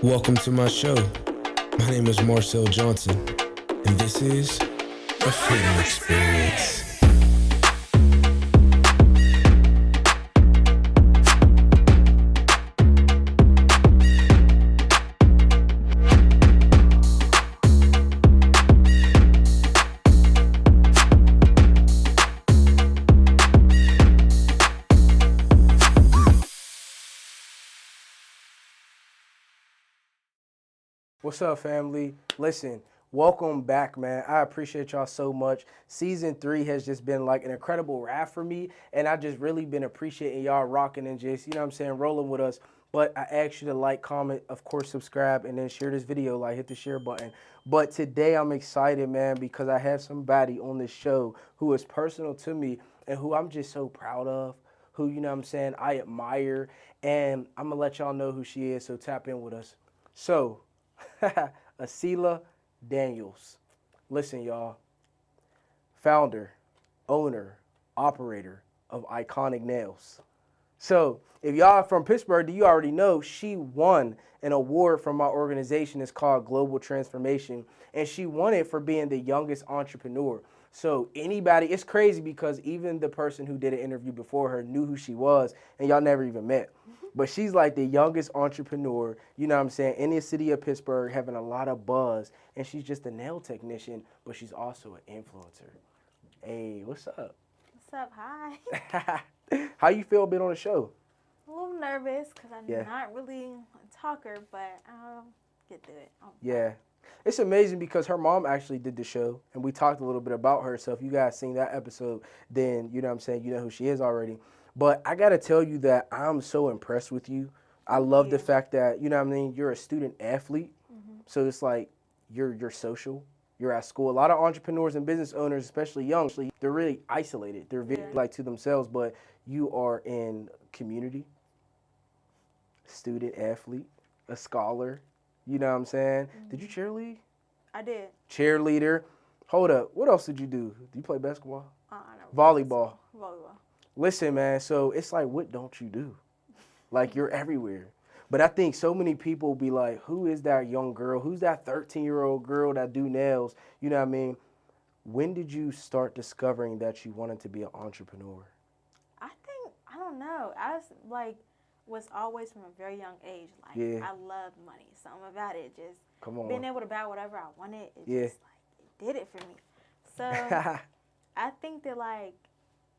Welcome to my show. My name is Marcel Johnson, and this is a freedom experience. What's up, family? Listen, welcome back, man. I appreciate y'all so much. Season 3 has just been like an incredible ride for me, and I just really been appreciating y'all rocking and just, you know what I'm saying, rolling with us. But I ask you to like, comment, of course, subscribe, and then share this video, like hit the share button. But today I'm excited, man, because I have somebody on this show who is personal to me and who I'm just so proud of, who, you know what I'm saying, I admire, and I'm going to let y'all know who she is, so tap in with us. So, Aseelah Daniels. Listen, y'all. Founder, owner, operator of Iconic Nails. So, if y'all are from Pittsburgh, you already know she won an award from my organization. It's called Global Transformation, and she won it for being the youngest entrepreneur. So anybody, it's crazy because even the person who did an interview before her knew who she was, and y'all never even met. But she's like the youngest entrepreneur, you know what I'm saying, in the city of Pittsburgh, having a lot of buzz. And she's just a nail technician, but she's also an influencer. Hey, what's up? What's up? Hi. How you feel being on the show? A little nervous because I'm Yeah. not really a talker, but I'll get through it. Yeah. It's amazing because her mom actually did the show, and we talked a little bit about her. So if you guys seen that episode, then, you know what I'm saying, you know who she is already. But I got to tell you that I'm so impressed with you. I love the fact that, you know what I mean, you're a student athlete. Mm-hmm. So it's like you're social. You're at school. A lot of entrepreneurs and business owners, especially young, they're really isolated. They're very like to themselves, but you are in community, student athlete, a scholar. You know what I'm saying? Mm-hmm. Did you cheerlead? I did. Cheerleader. Hold up. What else did you do? Do you play basketball? No, Volleyball. Volleyball. Listen, man, so it's like, what don't you do? Like, you're everywhere. But I think so many people be like, who is that young girl? Who's that 13-year-old girl that do nails? You know what I mean? When did you start discovering that you wanted to be an entrepreneur? I don't know. I was always from a very young age. Like, I loved money. Something about it, just being able to buy whatever I wanted, just like, it did it for me. So I think that, like,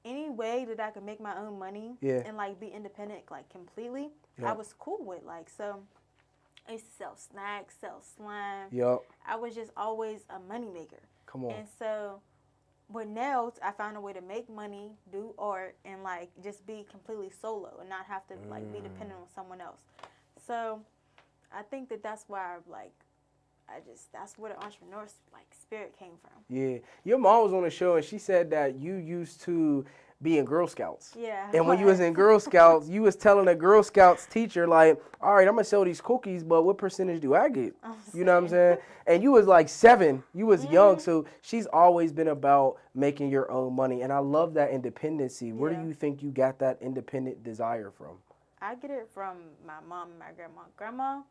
any way that I could make my own money and, like, be independent, like, completely, I was cool with. Like, so I used to sell snacks, sell slime. I was just always a money maker. Come on. And so with nails, I found a way to make money, do art, and, like, just be completely solo and not have to, like, be dependent on someone else. So I think that that's why, like, that's where the entrepreneur, like, spirit came from. Yeah. Your mom was on the show, and she said that you used to be in Girl Scouts. Yeah. And when you was in Girl Scouts, you was telling a Girl Scouts teacher, like, all right, I'm going to sell these cookies, but what percentage do I get? You know what I'm saying? And you was like 7. You was young, so she's always been about making your own money. And I love that independency. Where do you think you got that independent desire from? I get it from my mom and my grandma. Grandma,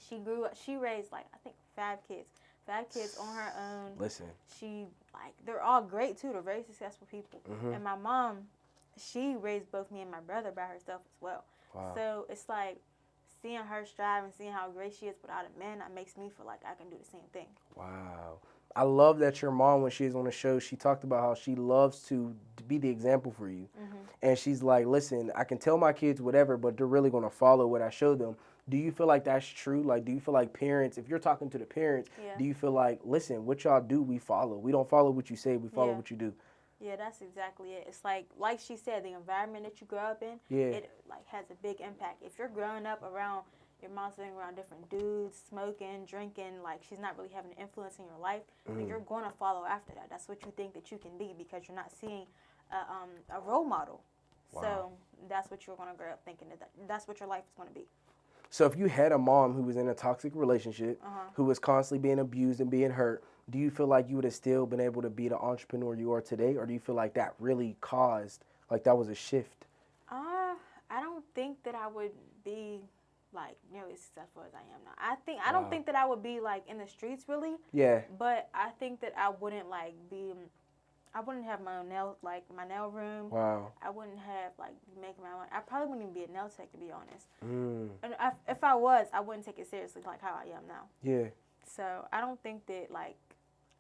she raised, like, I think 5 kids. 5 kids on her own. Listen. She, like, they're all great, too. They're very successful people. Mm-hmm. And my mom, she raised both me and my brother by herself as well. Wow. So it's like seeing her strive and seeing how great she is without a man, that makes me feel like I can do the same thing. Wow. I love that your mom, when she was on the show, she talked about how she loves to be the example for you. Mm-hmm. And she's like, listen, I can tell my kids whatever, but they're really going to follow what I show them. Do you feel like that's true? Like, do you feel like parents, if you're talking to the parents, do you feel like, listen, what y'all do, we follow. We don't follow what you say, we follow what you do. Yeah, that's exactly it. It's like she said, the environment that you grow up in, it, like, has a big impact. If you're growing up around, your mom's sitting around different dudes, smoking, drinking, like, she's not really having an influence in your life, then you're going to follow after that. That's what you think that you can be because you're not seeing a role model. Wow. So that's what you're going to grow up thinking, that's what your life is going to be. So if you had a mom who was in a toxic relationship, who was constantly being abused and being hurt, do you feel like you would have still been able to be the entrepreneur you are today? Or do you feel like that really caused, like that was a shift? I don't think that I would be like nearly as successful as I am now. I don't think that I would be like in the streets really. Yeah. But I think that I wouldn't like be. I wouldn't have my own my nail room. Wow. I wouldn't have like making my own. I probably wouldn't even be a nail tech, to be honest. Mm. And if I was, I wouldn't take it seriously like how I am now. Yeah. So I don't think that like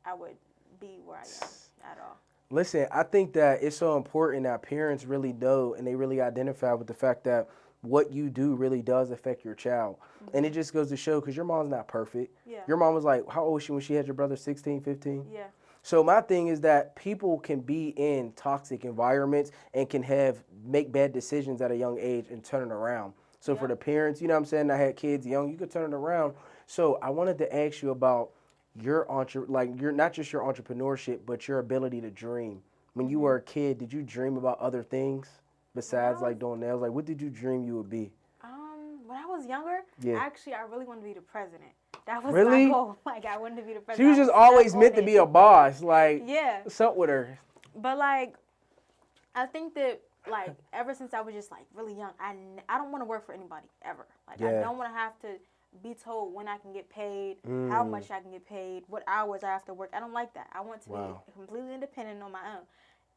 I would be where I am at all. Listen, I think that it's so important that parents really know and they really identify with the fact that what you do really does affect your child. Mm-hmm. And it just goes to show, because your mom's not perfect. Yeah. Your mom was like, how old was she when she had your brother, 16, 15? Yeah. So my thing is that people can be in toxic environments and can make bad decisions at a young age and turn it around. So for the parents, you know what I'm saying, that had kids young, you could turn it around. So I wanted to ask you about your not just your entrepreneurship, but your ability to dream. When you were a kid, did you dream about other things besides like doing nails? Like, what did you dream you would be? When I was younger, actually, I really wanted to be the president. That was really? my goal. Like, I wanted to be the president. She was just always meant to be a boss. Like, what's up with her? But like, I think that like ever since I was just like really young, I don't want to work for anybody ever. Like, I don't want to have to be told when I can get paid, how much I can get paid, what hours I have to work. I don't like that. I want to be completely independent on my own.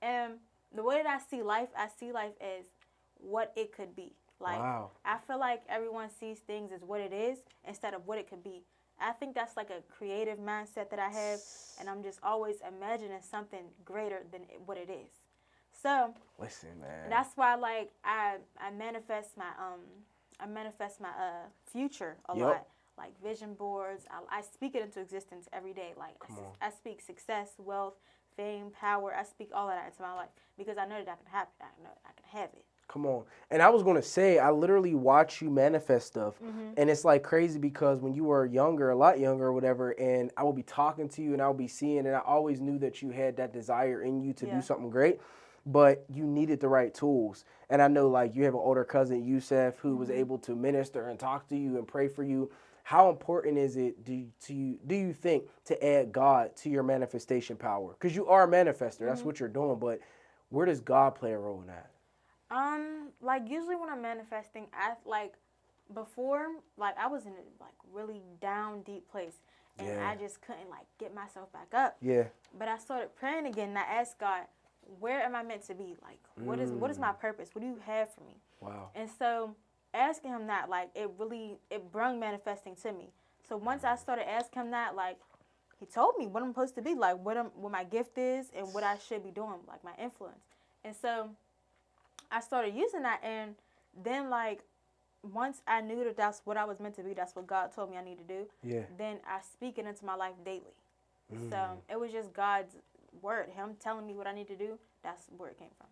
And the way that I see life as what it could be. Like, I feel like everyone sees things as what it is instead of what it could be. I think that's like a creative mindset that I have, and I'm just always imagining something greater than what it is. So, listen, man, that's why like I manifest my future a lot, like vision boards. I speak it into existence every day. Like I speak success, wealth, fame, power. I speak all of that into my life because I know that can happen. I know I can have it. Come on. And I was going to say, I literally watch you manifest stuff. And it's like crazy because when you were younger, a lot younger or whatever, and I would be talking to you and I would be seeing, and I always knew that you had that desire in you to do something great, but you needed the right tools. And I know like you have an older cousin, Yusef, who was able to minister and talk to you and pray for you. How important is it do you think to add God to your manifestation power? Because you are a manifester. That's what you're doing. But where does God play a role in that? Like usually when I'm manifesting, before, like I was in a like really down deep place, and I just couldn't like get myself back up. Yeah. But I started praying again, and I asked God, where am I meant to be? Like, what is my purpose? What do you have for me? Wow. And so asking him that, like, it brung manifesting to me. So once I started asking him that, like, he told me what I'm supposed to be, like what my gift is and what I should be doing, like my influence. And so I started using that, and then like once I knew that that's what I was meant to be, that's what God told me I need to do. Yeah. Then I speak it into my life daily. So it was just God's word, him telling me what I need to do. That's where it came from.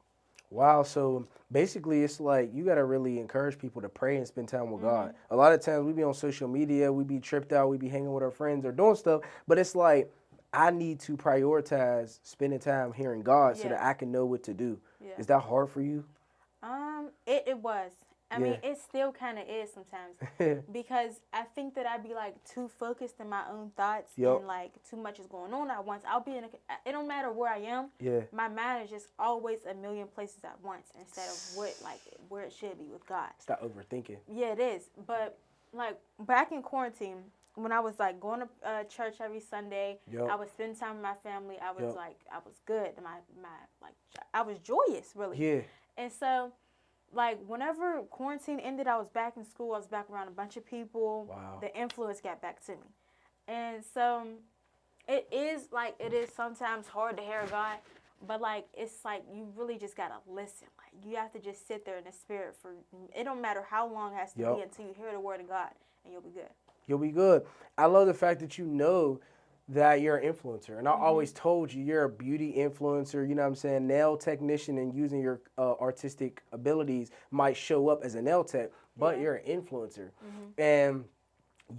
Wow. So basically it's like you got to really encourage people to pray and spend time with God. A lot of times we be on social media, we be tripped out, we be hanging with our friends or doing stuff, but it's like I need to prioritize spending time hearing God so that I can know what to do. Yeah. Is that hard for you? It was. I mean, it still kind of is sometimes because I think that I'd be like too focused in my own thoughts and like too much is going on at once. I'll be it don't matter where I am. Yeah. My mind is just always a million places at once instead of where it should be with God. Stop overthinking. Yeah, it is. But like back in quarantine, when I was like going to church every Sunday, I was spending time with my family. I was I was good. I was joyous, really. Yeah. And so, like, whenever quarantine ended, I was back in school. I was back around a bunch of people. Wow. The influence got back to me. And so, it is sometimes hard to hear God, but, like, it's like you really just got to listen. Like, you have to just sit there in the spirit it don't matter how long it has to be until you hear the word of God, and you'll be good. You'll be good. I love the fact that you know that you're an influencer. And I always told you, you're a beauty influencer, you know what I'm saying? Nail technician, and using your artistic abilities might show up as a nail tech, but you're an influencer. And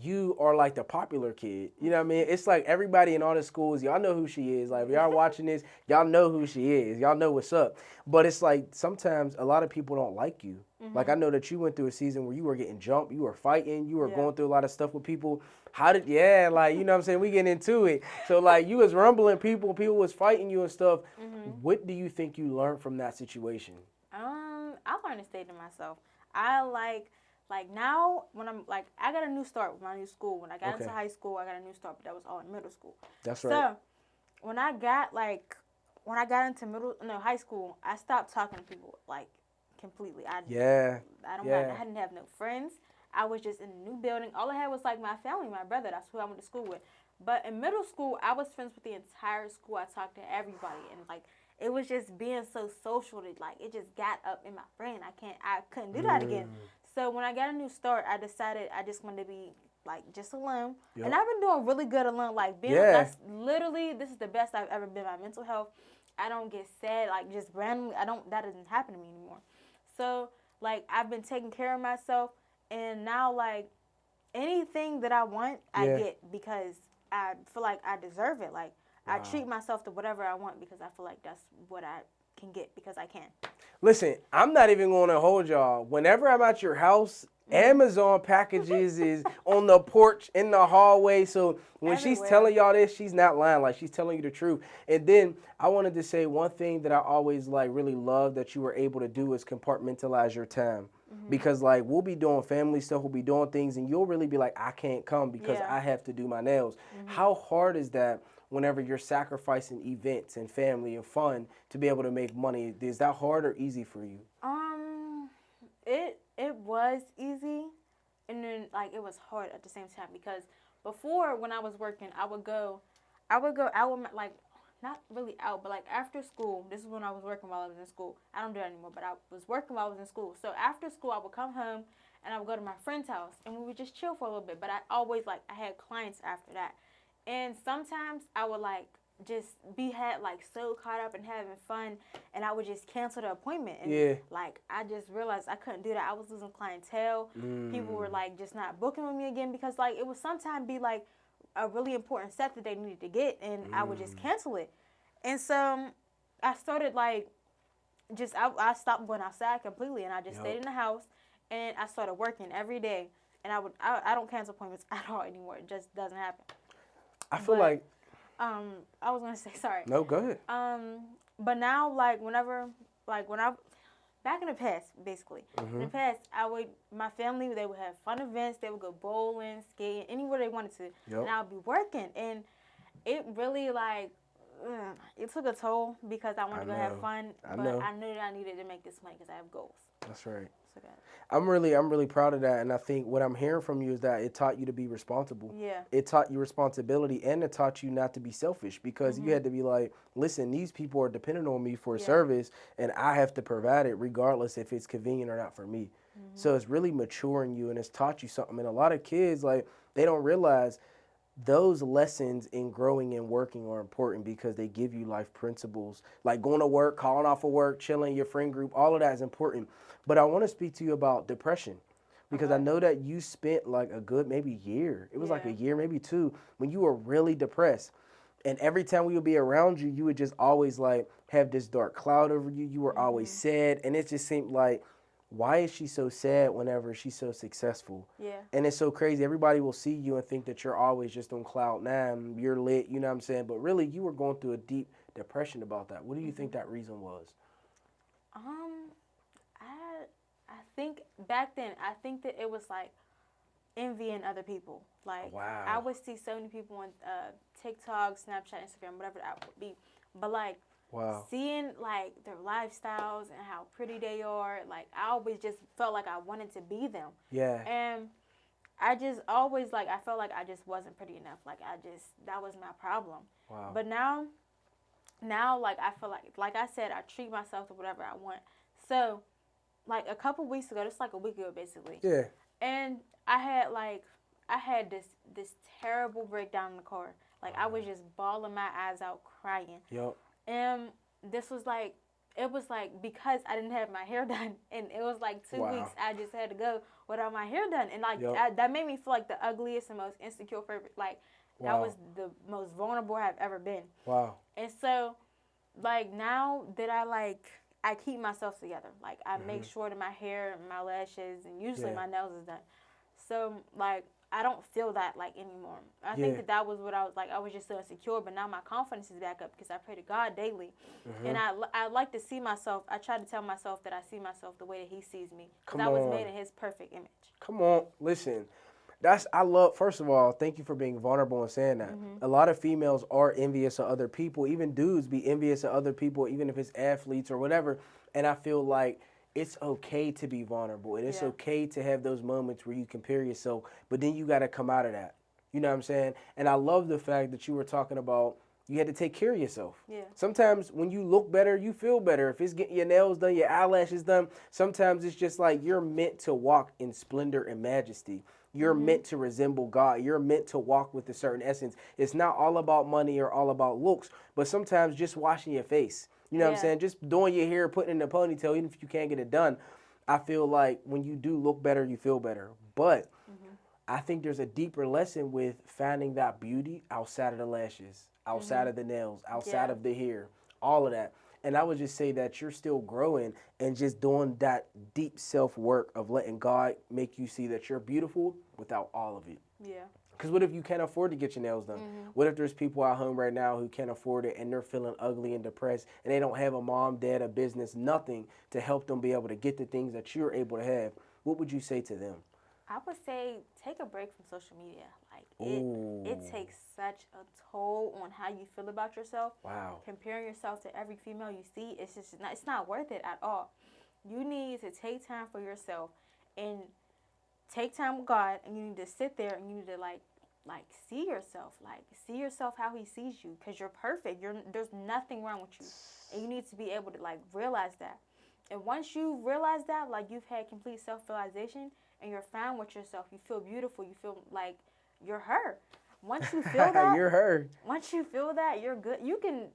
you are like the popular kid. You know what I mean? It's like everybody in all the schools, y'all know who she is. Like, if y'all watching this, y'all know who she is. Y'all know what's up. But it's like sometimes a lot of people don't like you. Like, I know that you went through a season where you were getting jumped, you were fighting, you were going through a lot of stuff with people. You know what I'm saying? We getting into it. So, like, you was rumbling people was fighting you and stuff. What do you think you learned from that situation? I learned to stay to myself. I like Like now, when I'm like, I got a new start with my new school. When I got into high school, I got a new start, but that was all in middle school. That's right. So when I got into high school, I stopped talking to people like completely. I didn't have no friends. I was just in a new building. All I had was like my family, my brother. That's who I went to school with. But in middle school, I was friends with the entire school. I talked to everybody, and like it was just being so social that like it just got up in my brain. I couldn't do that again. So when I got a new start, I decided I just wanted to be like just alone. Yep. And I've been doing really good alone. Like this is the best I've ever been. My mental health, I don't get sad like just randomly. That doesn't happen to me anymore. So like I've been taking care of myself, and now like anything that I want, I get because I feel like I deserve it. Like I treat myself to whatever I want because I feel like that's what I can get because I can. Listen, I'm not even going to hold y'all. Whenever I'm at your house, Amazon packages is on the porch, in the hallway. So when she's telling y'all this, she's not lying. Like, she's telling you the truth. And then I wanted to say one thing that I always, like, really love that you were able to do is compartmentalize your time. Because, like, we'll be doing family stuff, we'll be doing things, and you'll really be like, I can't come because I have to do my nails. How hard is that whenever you're sacrificing events and family and fun to be able to make money? Is that hard or easy for you? It was easy, and then like it was hard at the same time because before when I was working, I would like not really out, but like after school. This is when I was working while I was in school. I don't do that anymore, but I was working while I was in school. So after school, I would come home and I would go to my friend's house and we would just chill for a little bit. But I always I had clients after that, and sometimes I would just so caught up in having fun, and I would just cancel the appointment. And like I just realized I couldn't do that. I was losing clientele. People were just not booking with me again because it would sometimes be a really important set that they needed to get, and I would just cancel it. And so I started I stopped going outside completely, and I just stayed in the house, and I started working every day. And I don't cancel appointments at all anymore. It just doesn't happen. I feel I was gonna say sorry. No, go ahead. But now back in the past, basically, in the past, my family, they would have fun events. They would go bowling, skating, anywhere they wanted to, and I would be working. And it really it took a toll because I wanted to go have fun, but I knew that I needed to make this money because I have goals. That's right. I'm really proud of that, and I think what I'm hearing from you is that it taught you to be responsible. Yeah. It taught you responsibility, and it taught you not to be selfish because you had to be like, listen, these people are dependent on me for a service, and I have to provide it regardless if it's convenient or not for me. So it's really maturing you, and it's taught you something. And a lot of kids, they don't realize those lessons in growing and working are important because they give you life principles. Like going to work, calling off of work, chilling, your friend group, all of that is important. But I want to speak to you about depression because I know that you spent a good maybe year. It was a year, maybe 2, when you were really depressed. And every time we would be around you, you would just always have this dark cloud over you. You were always sad. And it just seemed why is she so sad whenever she's so successful? Yeah. And it's so crazy. Everybody will see you and think that you're always just on cloud 9. You're lit, you know what I'm saying? But really, you were going through a deep depression about that. What do you think that reason was? I think back then, I think that it was envying other people. Wow. I would see so many people on TikTok, Snapchat, Instagram, whatever that would be. But wow. Seeing their lifestyles and how pretty they are, I always just felt like I wanted to be them. Yeah. And I just always I felt like I just wasn't pretty enough. That was my problem. Wow. But now I feel like I said, I treat myself to whatever I want. So a couple weeks ago, just a week ago basically. Yeah. And I had this terrible breakdown in the car. I was just bawling my eyes out, crying. Yep. And this was it was because I didn't have my hair done, and it was 2 weeks I just had to go without my hair done, and that made me feel like the ugliest and most insecure person. That was the most vulnerable I've ever been. Wow. And so now that I keep myself together. I make sure that my hair and my lashes and usually my nails is done. So, like, I don't feel that, like, anymore. I think that was what I was, like, I was just so insecure, but now my confidence is back up because I pray to God daily. And I like to see myself. I try to tell myself that I see myself the way that he sees me because I was made in his perfect image. Come on. Listen. First of all, thank you for being vulnerable and saying that. A lot of females are envious of other people. Even dudes be envious of other people, even if it's athletes or whatever. And I feel like it's okay to be vulnerable. And it's okay to have those moments where you compare yourself. But then you got to come out of that. You know what I'm saying? And I love the fact that you were talking about you had to take care of yourself. Yeah. Sometimes when you look better, you feel better. If it's getting your nails done, your eyelashes done, sometimes it's just like you're meant to walk in splendor and majesty. You're meant to resemble God. You're meant to walk with a certain essence. It's not all about money or all about looks, but sometimes just washing your face. You know what I'm saying? Just doing your hair, putting it in a ponytail, even if you can't get it done. I feel like when you do look better, you feel better. But I think there's a deeper lesson with finding that beauty outside of the lashes, outside of the nails, outside of the hair, all of that. And I would just say that you're still growing and just doing that deep self-work of letting God make you see that you're beautiful without all of it. Yeah. Because what if you can't afford to get your nails done? What if there's people at home right now who can't afford it and they're feeling ugly and depressed and they don't have a mom, dad, a business, nothing to help them be able to get the things that you're able to have? What would you say to them? I would say take a break from social media. Like it takes such a toll on how you feel about yourself. Wow. Comparing yourself to every female you see, it's not worth it at all. You need to take time for yourself and take time with God, and you need to sit there and you need to like see yourself how he sees you, because you're perfect. There's nothing wrong with you. And you need to be able to like realize that. And once you realize that, like you've had complete self-realization and you're fine with yourself, you feel beautiful, you feel like you're her. Once you feel that, you're her. Once you feel that, you're good. You can,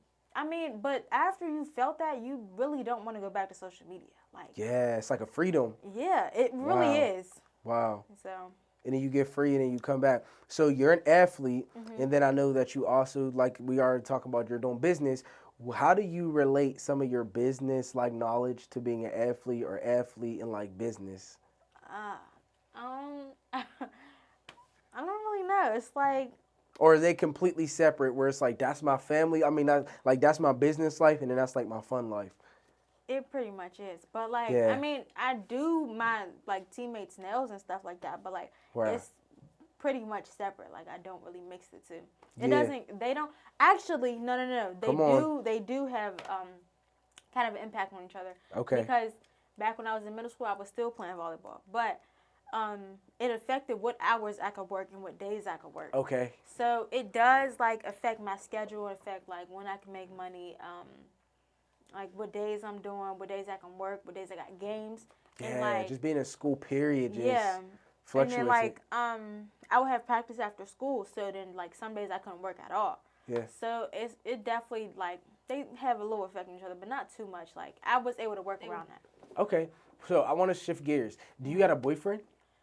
but after you felt that, you really don't want to go back to social media. Like, yeah, it's like a freedom. Yeah, it really is. Wow. So. And then you get free and then you come back. So you're an athlete, and then I know that you also, like we already talking about, you're doing business. How do you relate some of your business like knowledge to being an athlete or athlete in like business? I don't really know. It's like, or are they completely separate where it's like that's my family? That's my business life, and then that's like my fun life. It pretty much is. But like, I do my like teammates' nails and stuff like that, but like it's pretty much separate. Like I don't really mix the two. It doesn't. They don't actually. No. They do have kind of an impact on each other. Okay. Because back when I was in middle school, I was still playing volleyball, but it affected what hours I could work and what days I could work. Okay. So it does like affect my schedule, affect like when I can make money, like what days I'm doing, what days I can work, what days I got games. Yeah, and like, just being in school period just fluctuates. And then like I would have practice after school, so then like some days I couldn't work at all. Yeah. So it definitely like they have a little effect on each other, but not too much. Like I was able to work around that. Okay. So I want to shift gears. Do you got a boyfriend?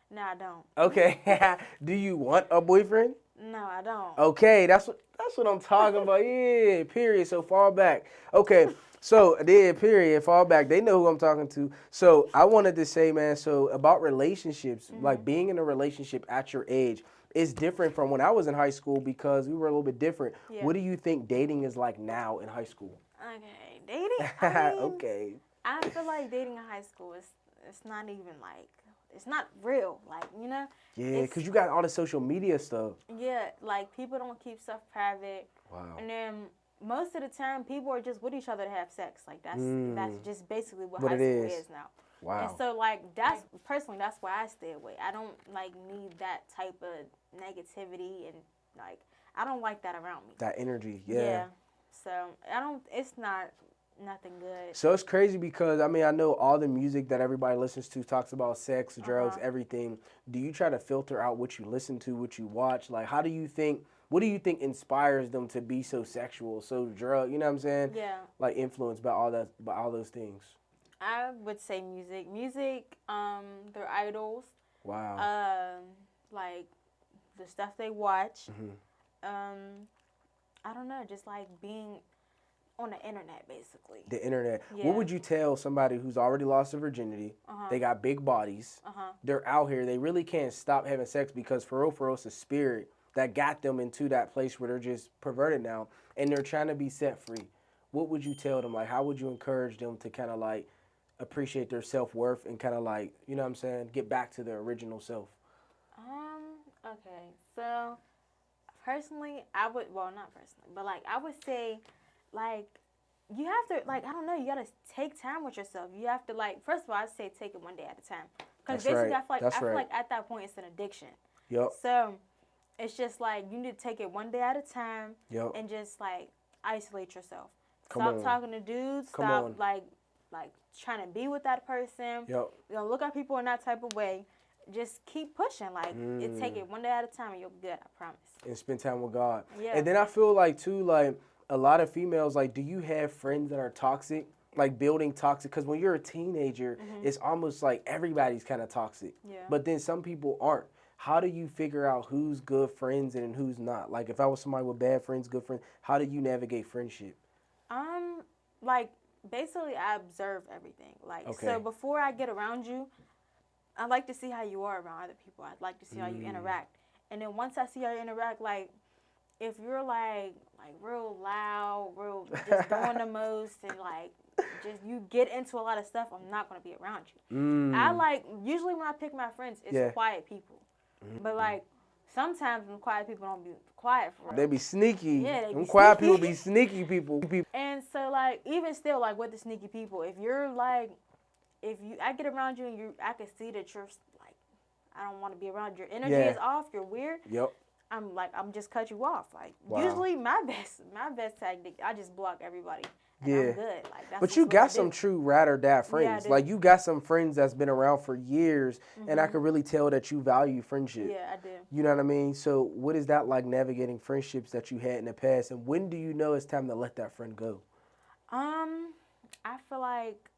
No, I don't. Okay. Do you want a boyfriend? No, I don't. Okay, that's what I'm talking about. Yeah, period. So fall back. Okay. So period, fall back. They know who I'm talking to. So I wanted to say, man, so about relationships, like being in a relationship at your age is different from when I was in high school because we were a little bit different. Yeah. What do you think dating is like now in high school? Okay, dating? Okay. I feel like dating in high school it's not even like, it's not real, like, you know? Yeah, because you got all the social media stuff. Yeah, like people don't keep stuff private. Wow. And then most of the time, people are just with each other to have sex. Like that's just basically what high school is now. Wow. And so like that's why I stay away. I don't like need that type of negativity, and like I don't like that around me. That energy, yeah. Yeah. So it's not nothing good. So it's crazy because I know all the music that everybody listens to talks about sex, drugs, everything. Do you try to filter out what you listen to, what you watch? Like what do you think inspires them to be so sexual, so drug, you know what I'm saying? Yeah. Like influenced by all those things. I would say music. Their idols. Wow. Like the stuff they watch. I don't know, just like being on the internet, basically. The internet. Yeah. What would you tell somebody who's already lost their virginity? They got big bodies. They're out here. They really can't stop having sex because for real, it's a spirit that got them into that place where they're just perverted now and they're trying to be set free. What would you tell them? Like, how would you encourage them to kind of like appreciate their self-worth and kind of like, you know what I'm saying, get back to their original self? Okay. So, personally, I would, well, not personally, but like, I would say, like, you have to, like, I don't know, you got to take time with yourself. You have to, like, first of all, I'd say take it one day at a time. Because basically, right. I feel like at that point, it's an addiction. Yep. So, it's just like, you need to take it one day at a time. Yep. And just, like, isolate yourself. Come Stop on. talking to dudes. Come Stop, on. like trying to be with that person. Yep. You know, look at people in that type of way. Just keep pushing. Like, take it one day at a time and you'll be good, I promise. And spend time with God. Yeah. And then I feel like, too, like, a lot of females, like, do you have friends that are toxic? Like, building toxic? Because when you're a teenager, it's almost like everybody's kind of toxic. Yeah. But then some people aren't. How do you figure out who's good friends and who's not? Like, if I was somebody with bad friends, good friends, how do you navigate friendship? Like, basically, I observe everything. Like, so before I get around you, I like to see how you are around other people. I'd like to see how you interact. And then once I see how you interact, like, if you're, like real loud, real just doing the most, and, like, just you get into a lot of stuff, I'm not going to be around you. I, like, usually when I pick my friends, it's quiet people. But, like, sometimes them quiet people don't be quiet for real. They be sneaky. Yeah, they be them quiet sneaky. people be sneaky people. And so, like, even still, like, with the sneaky people, if you're, like, I get around you and I can see that you're, like, I don't want to be around you. Your energy is off. You're weird. Yep. I'm just cut you off. Like, usually my best tactic, I just block everybody. And I'm good. Like, that's but you got some true ride or die friends. Yeah, like, you got some friends that's been around for years, and I can really tell that you value friendship. Yeah, I do. You know what I mean? So what is that like, navigating friendships that you had in the past, and when do you know it's time to let that friend go? I feel like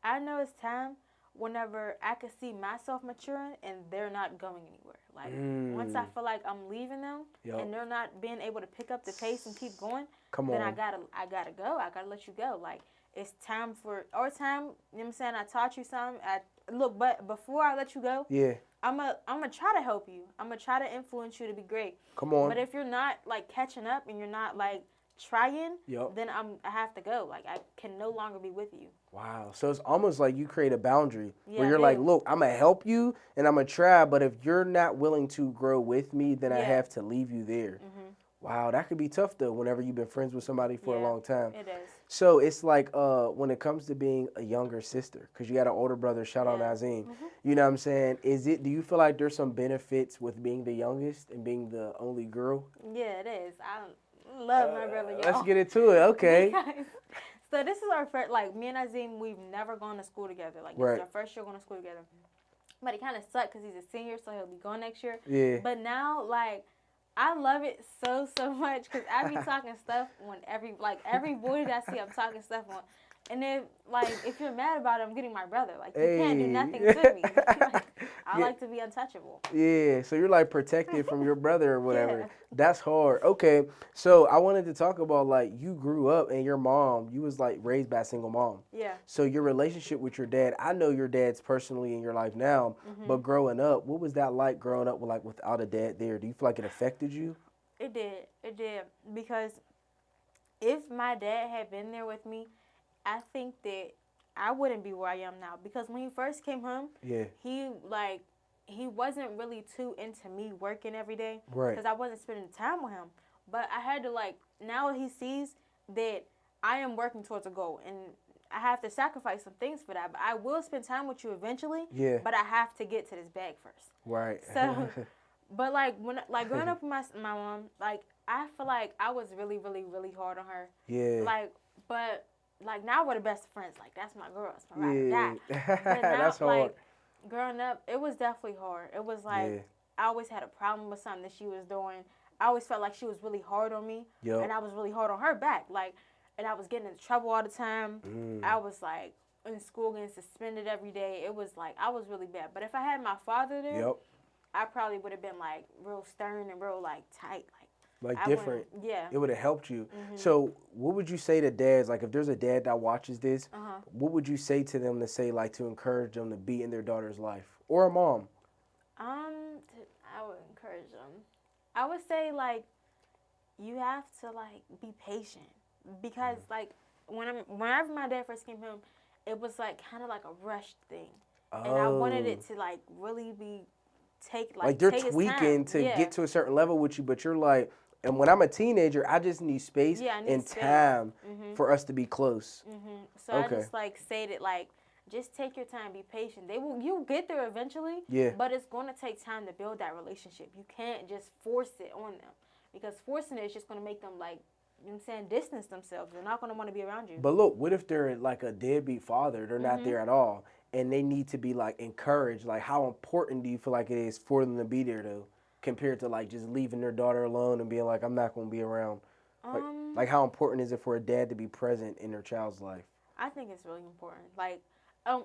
I know it's time whenever I can see myself maturing and they're not going anywhere. Like, once I feel like I'm leaving them and they're not being able to pick up the pace and keep going, then I gotta go. I gotta let you go. Like, it's time for our time. You know what I'm saying? I taught you something. Look, but before I let you go, I'm gonna try to help you. I'm gonna try to influence you to be great. Come on. But if you're not, like, catching up and you're not, like, trying, then I have to go. Like, I can no longer be with you. Wow. So it's almost like you create a boundary where you're like, look, I'm going to help you and I'm going to try, but if you're not willing to grow with me, then I have to leave you there. Wow, that could be tough, though, whenever you've been friends with somebody for a long time. It is. So it's like when it comes to being a younger sister, because you got an older brother, shout out Aseelah, you know what I'm saying? Do you feel like there's some benefits with being the youngest and being the only girl? Yeah, it is. I love my brother, y'all. Let's get into it. Okay. So this is our first, like, me and Aseelah, we've never gone to school together. Like, this is our first year going to school together. But it kind of sucked because he's a senior, so he'll be going next year. Yeah. But now, like, I love it so much because I be talking stuff on every boy that I see, I'm talking stuff on. And if you're mad about it, I'm getting my brother. Like, you can't do nothing to me. I like to be untouchable. Yeah, so you're, like, protected from your brother or whatever. That's hard. Okay, so I wanted to talk about, like, you grew up and your mom, you was, like, raised by a single mom. Yeah. So your relationship with your dad, I know your dad's personally in your life now, but growing up, what was that like growing up without a dad there? Do you feel like it affected you? It did. Because if my dad had been there with me, I think that I wouldn't be where I am now. Because when he first came home, he wasn't really too into me working every day. Right. Because I wasn't spending time with him. But I had to, like, now he sees that I am working towards a goal. And I have to sacrifice some things for that. But I will spend time with you eventually. Yeah. But I have to get to this bag first. Right. So, but, like, growing up with my mom, like, I feel like I was really, really, really hard on her. Yeah. Like, now we're the best friends. Like, that's my girl. It's my ride or die. But now, that's hard. Like, growing up, it was definitely hard. It was like, I always had a problem with something that she was doing. I always felt like she was really hard on me. Yep. And I was really hard on her back. Like, and I was getting into trouble all the time. I was, like, in school getting suspended every day. It was, like, I was really bad. But if I had my father there, I probably would have been, like, real stern and real, like, tight. Like, Like different. Yeah. It would have helped you. So what would you say to dads? Like if there's a dad that watches this, what would you say to them to say like to encourage them to be in their daughter's life or a mom? I would encourage them. I would say like you have to like be patient because like whenever my dad first came home, it was like kind of like a rushed thing, and I wanted it to like really be like they're tweaking to get to a certain level with you, but you're like, and when I'm a teenager, I just need space and time for us to be close. So I just like stated like, just take your time, be patient. You'll get there eventually. Yeah. But it's going to take time to build that relationship. You can't just force it on them because forcing it is just going to make them like, you know what I'm saying, distance themselves. They're not going to want to be around you. But look, what if they're like a deadbeat father? They're not there at all. And they need to be like encouraged. Like how important do you feel like it is for them to be there though? Compared to like just leaving their daughter alone and being like, I'm not going to be around. Like how important is it for a dad to be present in their child's life? I think it's really important. Like,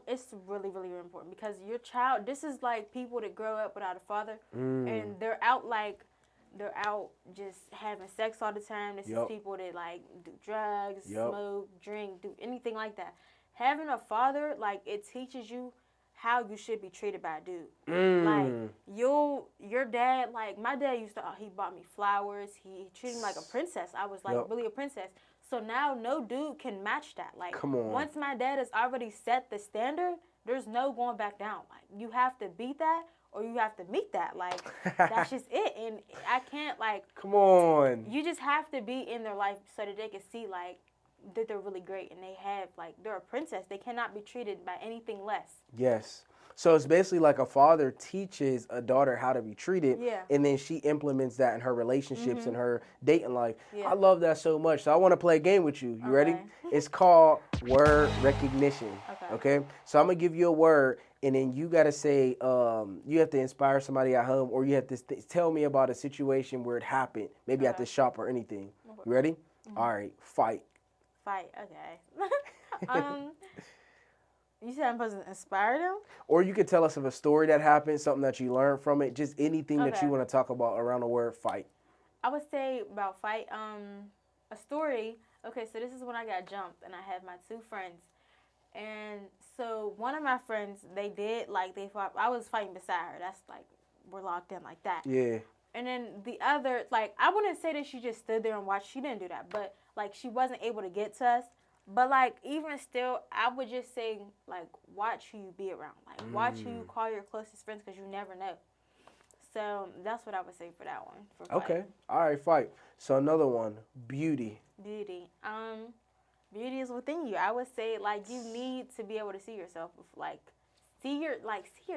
it's really, really important because your child, this is like people that grow up without a father and they're out just having sex all the time. This is people that like do drugs, smoke, drink, do anything like that. Having a father, like it teaches you how you should be treated by a dude. Like your dad, like my dad he bought me flowers. He treated me like a princess. I was like really a princess. So now no dude can match that. Like come on. Once my dad has already set the standard, there's no going back down. Like you have to beat that or you have to meet that. Like that's just it. And I can't like come on. You just have to be in their life so that they can see like that they're really great and they're a princess. They cannot be treated by anything less. Yes. So it's basically like a father teaches a daughter how to be treated, and then she implements that in her relationships and her dating life. I love that so much. So I want to play a game with you. You ready? It's called word recognition. Okay? So I'm going to give you a word, and then you got to say, you have to inspire somebody at home, or you have to tell me about a situation where it happened, maybe at the shop or anything. You ready? All right. Fight. Fight. Okay. You said I'm supposed to inspire them? Or you could tell us of a story that happened, something that you learned from it, just anything that you want to talk about around the word fight. I would say about fight, a story. Okay, so this is when I got jumped and I had my two friends. And so one of my friends, they fought. I was fighting beside her. That's like, we're locked in like that. Yeah. And then the other, like, I wouldn't say that she just stood there and watched. She didn't do that. But, like, she wasn't able to get to us. But, like, even still, I would just say, like, watch who you be around. Like, watch who you call your closest friends because you never know. So, that's what I would say for that one. For okay. All right, fight. So, another one, beauty. Beauty. Beauty is within you. I would say, like, you need to be able to see yourself. Like, see your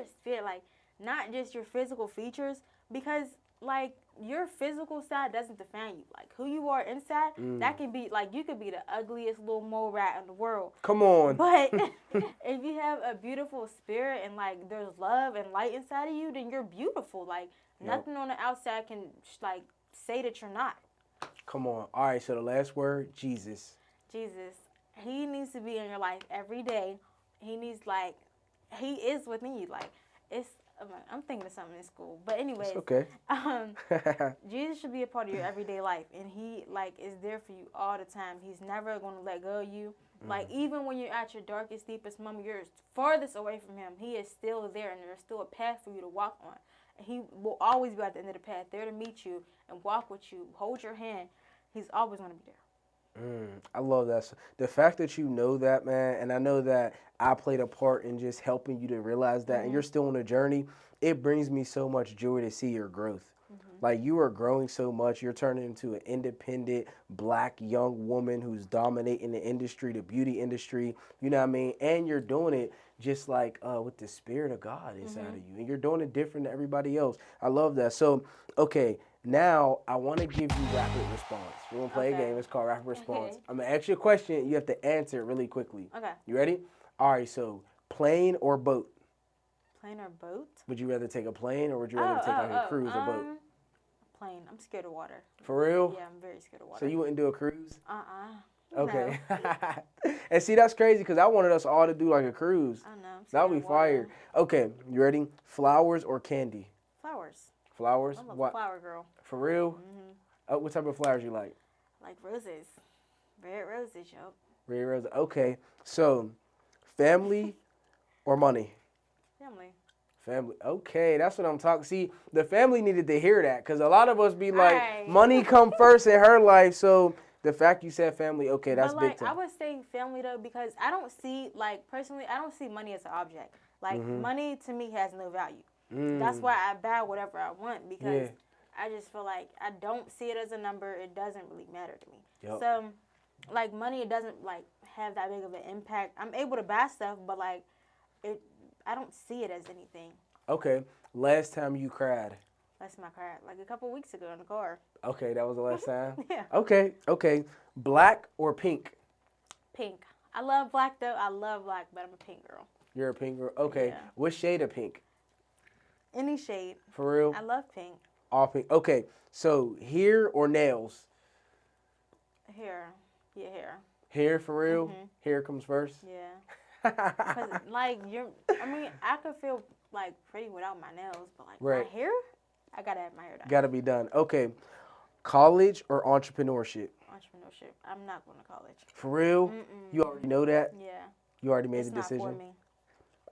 spirit. Like, not just your physical features. Because, like, your physical side doesn't define you. Like, who you are inside, that can be, like, you could be the ugliest little mole rat in the world. Come on. But if you have a beautiful spirit and, like, there's love and light inside of you, then you're beautiful. Like, nothing on the outside can, like, say that you're not. Come on. All right, so the last word, Jesus. Jesus. He needs to be in your life every day. He needs, like, he is within you. Like, I'm thinking of something in school. But anyways. It's okay. Jesus should be a part of your everyday life. And he, like, is there for you all the time. He's never going to let go of you. Like, even when you're at your darkest, deepest moment, you're farthest away from him. He is still there, and there's still a path for you to walk on. And he will always be at the end of the path, there to meet you and walk with you, hold your hand. He's always going to be there. I love that. The fact that you know that, man, and I know that I played a part in just helping you to realize that, and you're still on a journey, it brings me so much joy to see your growth. Like, you are growing so much. You're turning into an independent, black, young woman who's dominating the industry, the beauty industry, you know what I mean? And you're doing it just like with the Spirit of God inside of you. And you're doing it different than everybody else. I love that. So, okay. Now, I want to give you rapid response. We're going to play a game. It's called rapid response. I'm going to ask you a question. You have to answer it really quickly. Okay. You ready? All right, so plane or boat? Plane or boat? Would you rather take a plane or would you rather take like a cruise or boat? Plane. I'm scared of water. For real? Yeah, I'm very scared of water. So you wouldn't do a cruise? Okay. No. And see, that's crazy because I wanted us all to do like a cruise. I know. That would be fire. Okay, you ready? Flowers or candy? Flowers. Flowers? I'm a flower girl. For real? What type of flowers you like? Like roses. Red roses, yup. Red roses. Okay. So, family or money? Family. Family. Okay, that's what I'm talking. See, the family needed to hear that because a lot of us be like, Right. money come first in her life. So the fact you said family, okay, that's but big like time. I would say family though because I don't see like personally I don't see money as an object. Like money to me has no value. That's why I buy whatever I want because I just feel like I don't see it as a number. It doesn't really matter to me. Yep. So like money, it doesn't like have that big of an impact. I'm able to buy stuff, but like it, I don't see it as anything. Okay, last time you cried. That's my cry. Like a couple weeks ago in the car. Okay, that was the last time? Yeah. Okay. Black or pink? Pink. I love black though. I love black, but I'm a pink girl. You're a pink girl? Okay. Yeah. What shade of pink? Any shade. For real? I love pink. All pink. Okay, so hair or nails? Hair. Yeah, hair. Hair for real? Hair comes first? Yeah. Cause like I could feel like pretty without my nails, but like my hair, I gotta have my hair done. Gotta be done. Okay. College or entrepreneurship? Entrepreneurship. I'm not going to college. For real? You already know that? Yeah. You already made the decision? Not for me.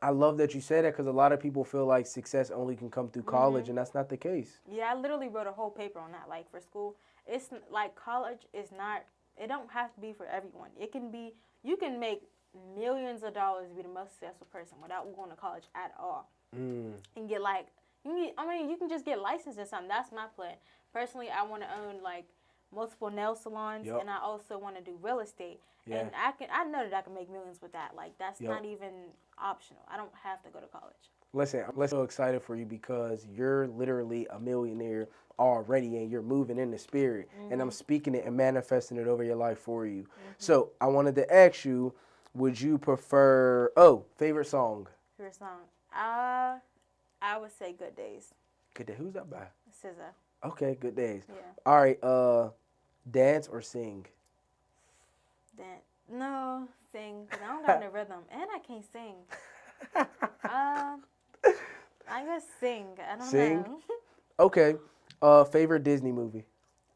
I love that you said that because a lot of people feel like success only can come through college, and that's not the case. Yeah, I literally wrote a whole paper on that. Like for school, it's like college is not. It don't have to be for everyone. It can be. You can make millions of dollars to be the most successful person without going to college at all, and get like. You can just get licensed or something. That's my plan. Personally, I want to own like multiple nail salons, and I also want to do real estate. And I know that I can make millions with that. Like that's not even optional. I don't have to go to college. Listen, I'm so excited for you because you're literally a millionaire already, and you're moving in the spirit. And I'm speaking it and manifesting it over your life for you. So I wanted to ask you, would you prefer? Favorite song? Favorite song? I would say Good Days. Good Day. Who's that by? SZA. Okay, Good Days. Yeah. All right. Dance or sing? Dance. No, sing. Cause I don't got no rhythm, and I can't sing. I guess sing. I don't know. Okay. Favorite Disney movie?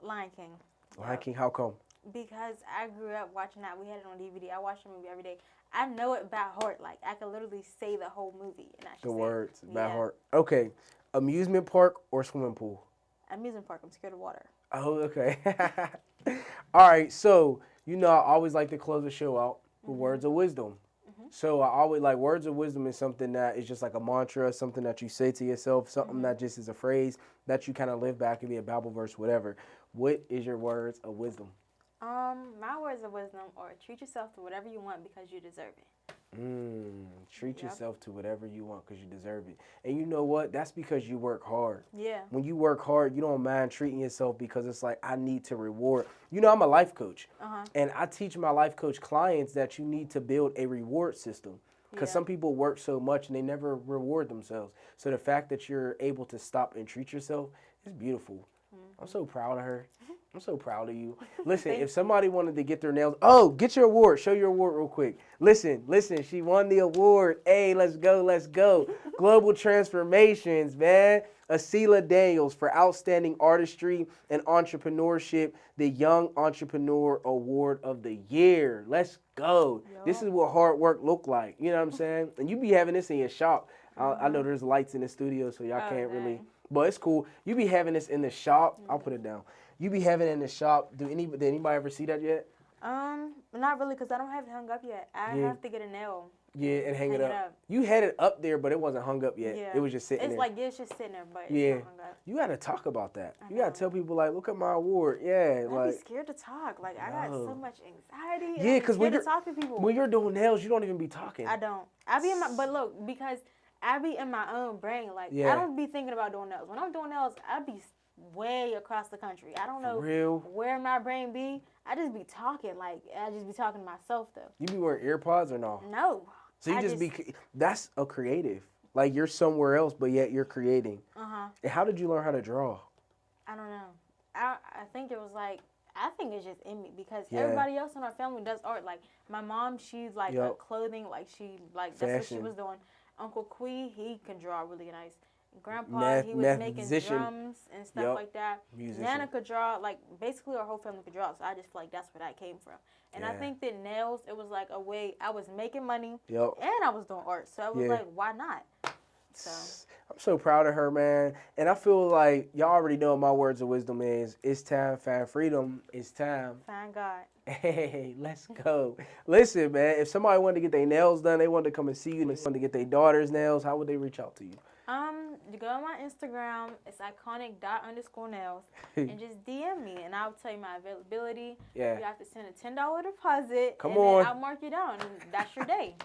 Lion King. Lion King. How come? Because I grew up watching that. We had it on DVD. I watched the movie every day. I know it by heart. Like I could literally say the whole movie, and I the words by heart. Okay. Amusement park or swimming pool? Amusement park. I'm scared of water. Oh, okay. All right. So I always like to close the show out with words of wisdom. So I always like words of wisdom is something that is just like a mantra, something that you say to yourself, something that just is a phrase that you kind of live back. It could be a Bible verse, whatever. What is your words of wisdom? My words of wisdom are treat yourself to whatever you want because you deserve it. Treat yourself to whatever you want because you deserve it. And you know what? That's because you work hard. Yeah. When you work hard, you don't mind treating yourself because it's like, I need to reward. I'm a life coach. And I teach my life coach clients that you need to build a reward system. Because some people work so much and they never reward themselves. So the fact that you're able to stop and treat yourself is beautiful. I'm so proud of her. I'm so proud of you. Listen, if somebody wanted to get their nails, get your award. Show your award real quick. Listen, she won the award. Hey, let's go. Global Transformations, man. Aseelah Daniels for Outstanding Artistry and Entrepreneurship, the Young Entrepreneur Award of the Year. Let's go. Yo. This is what hard work look like. You know what I'm saying? And you be having this in your shop. I know there's lights in the studio, so y'all can't really. But it's cool. You be having this in the shop. I'll put it down. You be having it in the shop. Did anybody ever see that yet? Not really, because I don't have it hung up yet. I have to get a nail. Yeah, and hang it up. You had it up there, but it wasn't hung up yet. Yeah. It was just sitting there. It's just sitting there, but it's not hung up. You got to talk about that. You got to tell people, like, look at my award. Yeah. I'd be scared to talk. Like, I got so much anxiety. Yeah, because when you're doing nails, you don't even be talking. I don't. But look, because I be in my own brain. Like, I don't be thinking about doing nails. When I'm doing nails, I be way across the country. I don't know where my brain be. I just be talking. Like, I just be talking to myself, though. You be wearing earpods or no? No. So you just be, that's a creative. Like, you're somewhere else, but yet you're creating. And how did you learn how to draw? I don't know. I think it was like, I think it's just in me because everybody else in our family does art. Like, my mom, she's like clothing, like that's what she was doing. Uncle Quee, he can draw really nice. Grandpa, he was making drums and and stuff like that. Musician. Nana could draw, like, basically our whole family could draw, so I just feel like that's where that came from. And I think that nails, it was like a way, I was making money, and I was doing art, so I was like, why not? So I'm so proud of her, man. And I feel like y'all already know what my words of wisdom is. It's time, find freedom. It's time. Find God. Hey, let's go. Listen, man, if somebody wanted to get their nails done, they wanted to come and see you, and they wanted to get their daughter's nails, how would they reach out to you? You go on my Instagram, it's iconic._nails, and just DM me, and I'll tell you my availability. Yeah. You have to send a $10 deposit, Come and on. then I'll mark you down, and that's your day.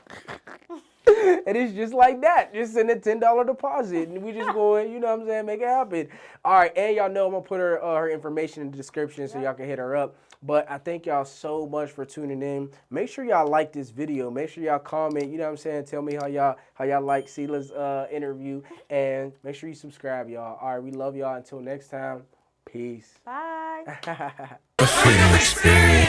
And it's just like that. Just send a $10 deposit, and we just go, you know what I'm saying, make it happen. All right, and y'all know I'm going to put her information in the description so y'all can hit her up. But I thank y'all so much for tuning in. Make sure y'all like this video. Make sure y'all comment, you know what I'm saying, tell me how y'all like Aseelah's interview. And make sure you subscribe, y'all. All right, we love y'all. Until next time, peace. Bye. A freedom experience.